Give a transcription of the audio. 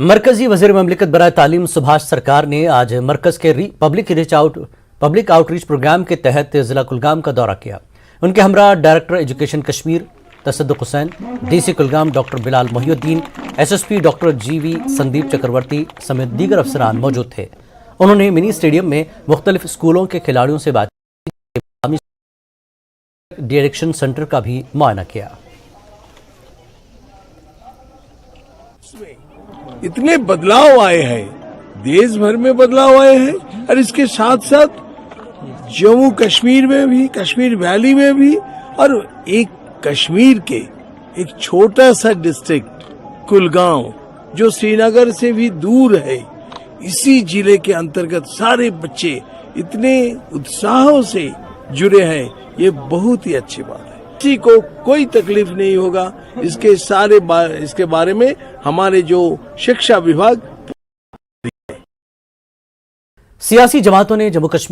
मरकजी वज़ीर ममलिकत बराए तालीम सुभाष सरकार ने आज मरकज के पब्लिक आउटरीच प्रोग्राम के तहत जिला कुलगाम का दौरा किया। उनके हमरा डायरेक्टर एजुकेशन कश्मीर तसद्दुक Hussain, DC Kulgam doctor Bilal Mohiuddin, SSP doctor जीवी संदीप चक्रवर्ती समेत दीगर अफसरान मौजूद थे। उन्होंने मिनी स्टेडियम में मुख्तलिफ स्कूलों के खिलाड़ियों से बातचीत की, डायरेक्शन सेंटर का भी मुआयना किया। इतने बदलाव आए हैं, देश भर में बदलाव आए हैं और इसके साथ साथ जम्मू कश्मीर में भी, कश्मीर वैली में भी, और एक कश्मीर के एक छोटा सा डिस्ट्रिक्ट कुलगांव जो श्रीनगर से भी दूर है, इसी जिले के अंतर्गत सारे बच्चे इतने उत्साह से जुड़े हैं। ये बहुत ही अच्छी बात है। किसी को कोई तकलीफ नहीं होगा। इसके बारे में हमारे जो शिक्षा विभाग सियासी जमातों ने जम्मू कश्मीर